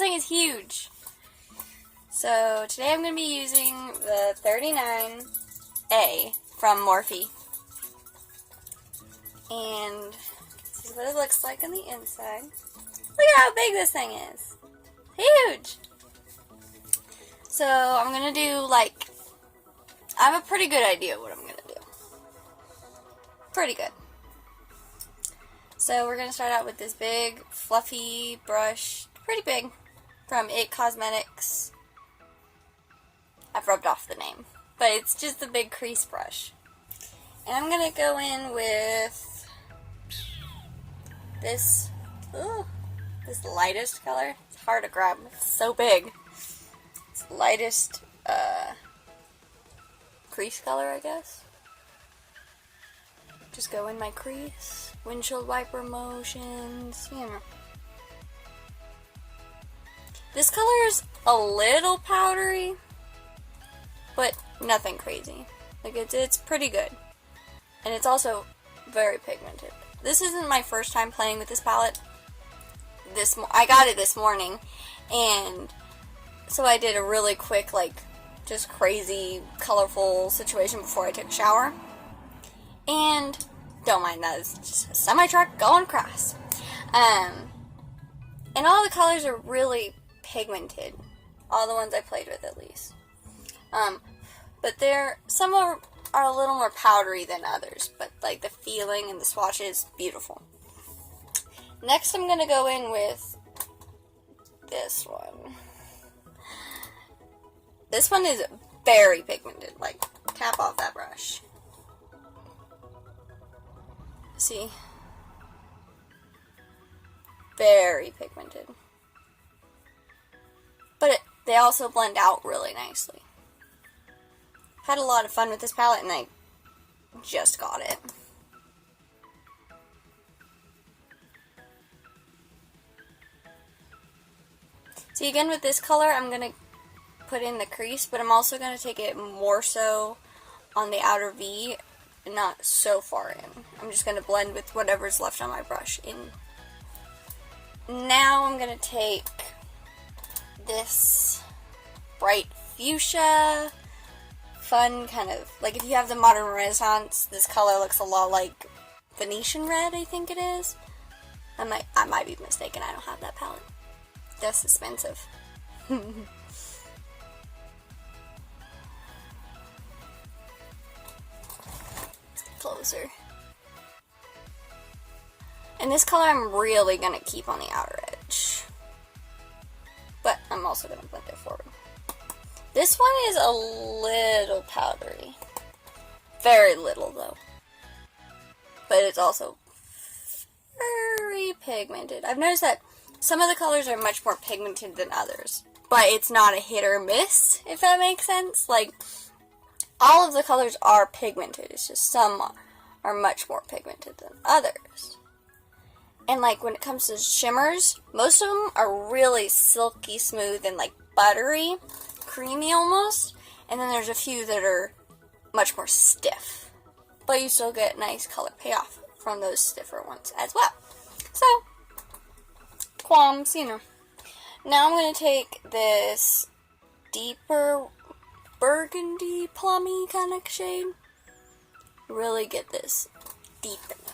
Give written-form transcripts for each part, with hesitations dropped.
thing is huge. So today I'm going to be using the 39A from Morphe. And this is what it looks like on the inside. Look at how big this thing is. Huge! So I'm going to do like, I have a pretty good idea what I'm going to do. Pretty good. So we're going to start out with this big, fluffy brush, pretty big, from It Cosmetics. I've rubbed off the name, but it's just a big crease brush. And I'm going to go in with this, this lightest color. It's hard to grab, it's so big. It's the lightest crease color, I guess. Just go in my crease, windshield wiper motions, you know. This color is a little powdery, but nothing crazy. Like it's pretty good. And it's also very pigmented. This isn't my first time playing with this palette. I got it this morning, and so I did a really quick, like, just crazy, colorful situation before I took a shower. And don't mind that, it's just a semi-truck going across. And all the colors are really pigmented. All the ones I played with, at least. But some are a little more powdery than others, but like the feeling and the swatch is beautiful. Next I'm going to go in with this one. This one is very pigmented, like tap off that brush. See? Very pigmented. But they also blend out really nicely. Had a lot of fun with this palette, and I just got it. See, again with this color, I'm going to put in the crease, but I'm also going to take it more so on the outer V, and not so far in. I'm just going to blend with whatever's left on my brush in. Now I'm going to take this bright fuchsia, fun kind of, like if you have the Modern Renaissance, this color looks a lot like Venetian red, I think it is. I might be mistaken, I don't have that palette. That's expensive. Closer. And this color I'm really going to keep on the outer edge. But I'm also going to blend it forward. This one is a little powdery. Very little though. But it's also very pigmented. I've noticed that some of the colors are much more pigmented than others. But it's not a hit or miss, if that makes sense. Like, all of the colors are pigmented. It's just some are much more pigmented than others. And like when it comes to shimmers, most of them are really silky smooth and like buttery, creamy almost. And then there's a few that are much more stiff. But you still get nice color payoff from those stiffer ones as well. So, qualms, you know. Now I'm going to take this deeper burgundy, plummy kind of shade. Really get this deep in it.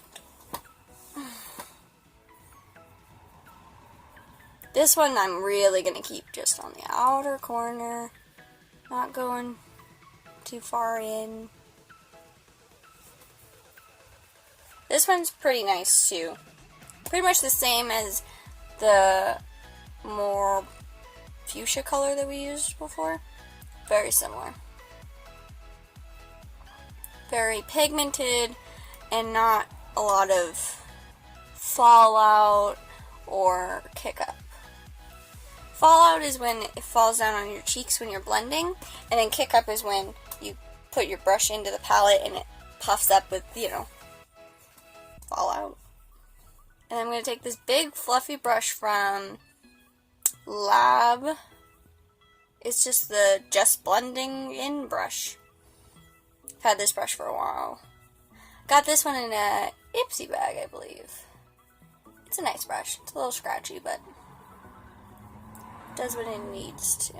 This one I'm really going to keep just on the outer corner. Not going too far in. This one's pretty nice too. Pretty much the same as the more fuchsia color that we used before. Very similar. Very pigmented and not a lot of fallout or kick up. Fallout is when it falls down on your cheeks when you're blending, and then kick up is when you put your brush into the palette and it puffs up with, you know, fallout. And I'm going to take this big fluffy brush from Lab. It's just the Just Blending In brush. I've had this brush for a while. Got this one in a Ipsy bag, I believe. It's a nice brush. It's a little scratchy, but does what it needs to.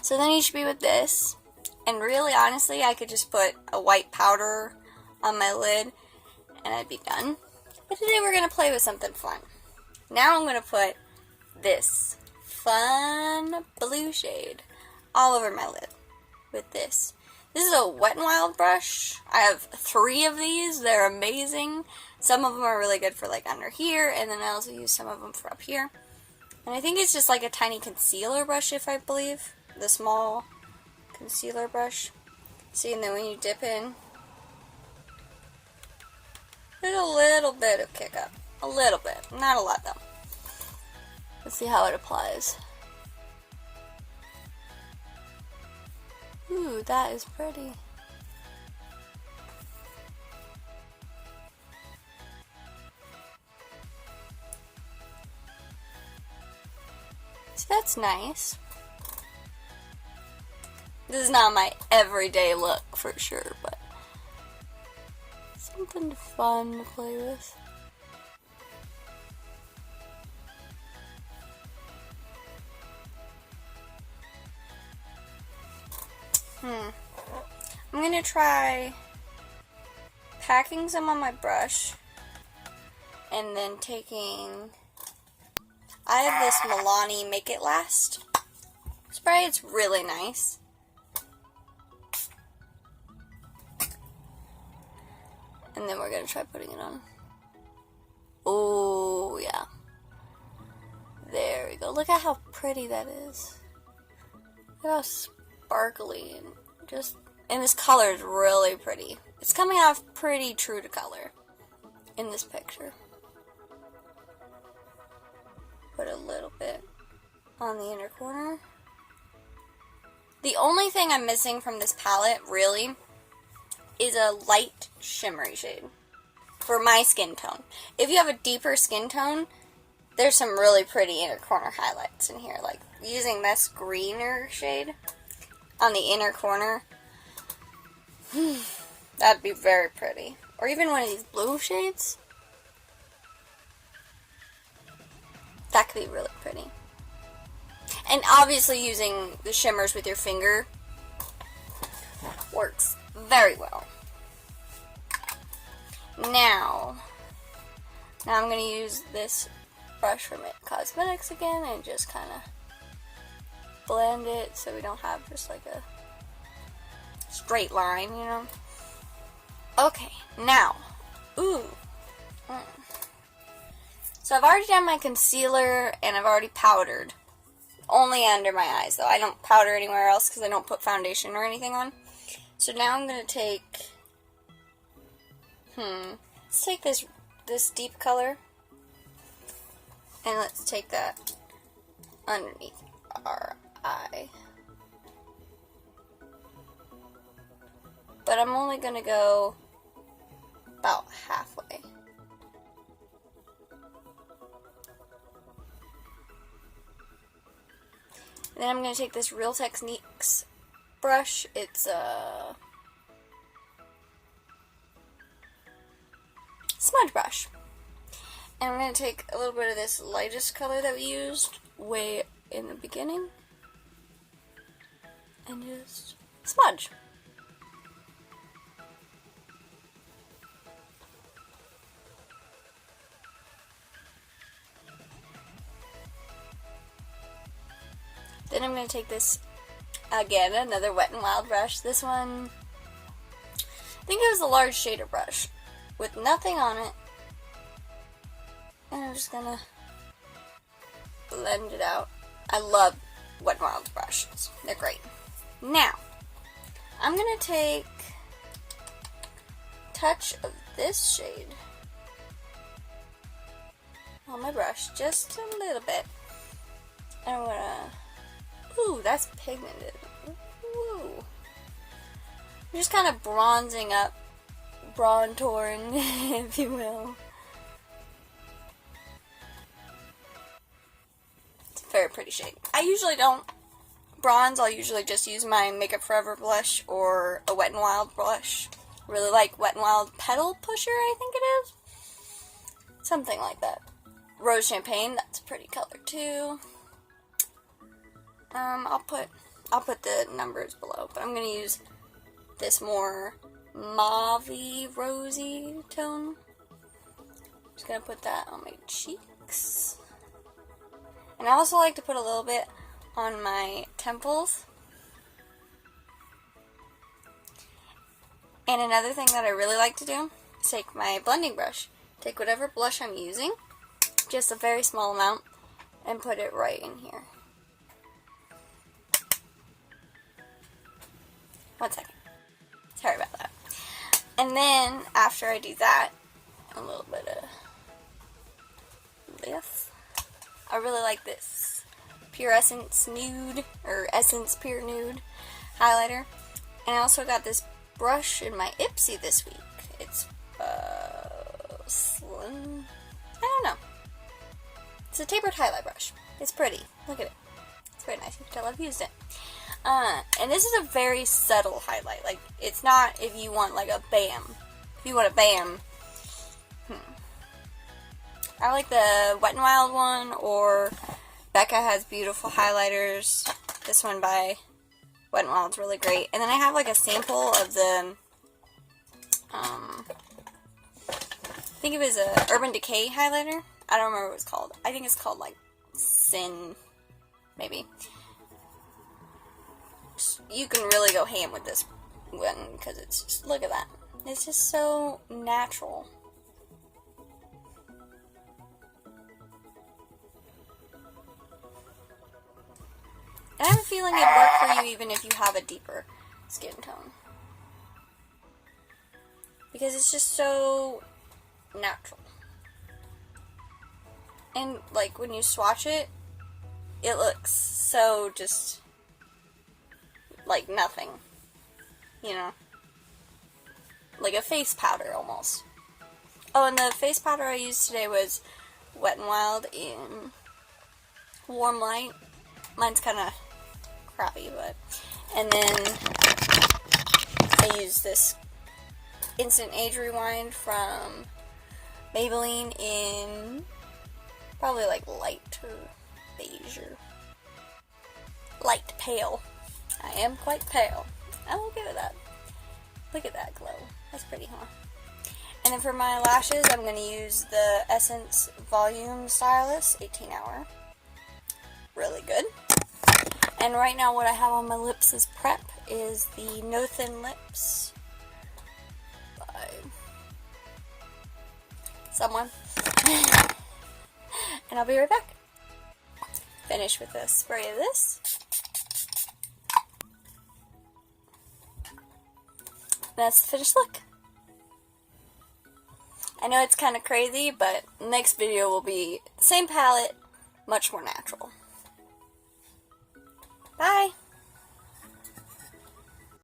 So then you should be with this. And really, honestly, I could just put a white powder on my lid and I'd be done. But today we're going to play with something fun. Now I'm going to put this fun blue shade all over my lid with this. This is a Wet n Wild brush. I have 3 of these. They're amazing. Some of them are really good for like under here, and then I also use some of them for up here. And I think it's just like a tiny concealer brush, if I believe. The small concealer brush. See, and then when you dip in, there's a little bit of kick up. A little bit. Not a lot, though. Let's see how it applies. Ooh, that is pretty. So that's nice. This is not my everyday look for sure, but something fun to play with. I'm gonna try packing some on my brush and then taking, I have this Milani Make It Last spray. It's really nice. And then we're gonna try putting it on. Oh yeah. There we go. Look at how pretty that is. Look how sparkly and this color is really pretty. It's coming off pretty true to color in this picture. Put a little bit on the inner corner. The only thing I'm missing from this palette, really, is a light shimmery shade for my skin tone. If you have a deeper skin tone, there's some really pretty inner corner highlights in here. Like using this greener shade on the inner corner, that'd be very pretty. Or even one of these blue shades. That could be really pretty. And obviously using the shimmers with your finger works very well. Now I'm going to use this brush from It Cosmetics again and just kind of blend it so we don't have just like a straight line, you know. Okay, now, so I've already done my concealer and I've already powdered. Only under my eyes, though. I don't powder anywhere else because I don't put foundation or anything on. So now I'm going to take, let's take this deep color, and let's take that underneath our eye. But I'm only going to go about halfway. And then I'm going to take this Real Techniques brush. It's a smudge brush. And I'm going to take a little bit of this lightest color that we used way in the beginning and just smudge. Then I'm going to take this, again, another Wet n Wild brush. This one, I think it was a large shader brush with nothing on it. And I'm just going to blend it out. I love Wet n Wild brushes. They're great. Now, I'm going to take a touch of this shade on my brush, just a little bit. And I'm going to, ooh, that's pigmented. Ooh. I'm just kind of bronzing up, bronzing, if you will. It's a very pretty shade. I usually don't bronze. I'll usually just use my Makeup Forever blush or a Wet n Wild blush. Really like Wet n Wild Petal Pusher, I think it is. Something like that. Rose Champagne, that's a pretty color too. I'll put the numbers below, but I'm gonna use this more mauve rosy tone. Just gonna put that on my cheeks. And I also like to put a little bit on my temples. And another thing that I really like to do is take my blending brush, take whatever blush I'm using, just a very small amount, and put it right in here. One second. Sorry about that. And then, after I do that, a little bit of this. I really like this Pure Essence Nude, or Essence Pure Nude highlighter. And I also got this brush in my Ipsy this week. It's, slim. I don't know. It's a tapered highlight brush. It's pretty. Look at it. It's very nice. You can tell I've used it. And this is a very subtle highlight. Like, it's not if you want like a bam. If you want a bam. I like the Wet n Wild one, or Becca has beautiful highlighters. This one by Wet n Wild's really great. And then I have like a sample of the, I think it was a Urban Decay highlighter. I don't remember what it's called. I think it's called like Sin, maybe. You can really go ham with this one because it's just, look at that. It's just so natural. And I have a feeling it'd work for you even if you have a deeper skin tone. Because it's just so natural. And like when you swatch it, it looks so just like nothing. You know? Like a face powder almost. Oh, and the face powder I used today was Wet n Wild in Warm Light. Mine's kind of crappy, but... And then I used this Instant Age Rewind from Maybelline in probably like light or beige or light pale. I am quite pale. I'm okay with that. Look at that glow. That's pretty, huh? And then for my lashes, I'm going to use the Essence Volume Stylus 18 Hour. Really good. And right now what I have on my lips as prep is the No Thin Lips by someone. And I'll be right back. Finish with a spray of this. That's the finished look. I know it's kind of crazy, but next video will be same palette, much more natural. Bye!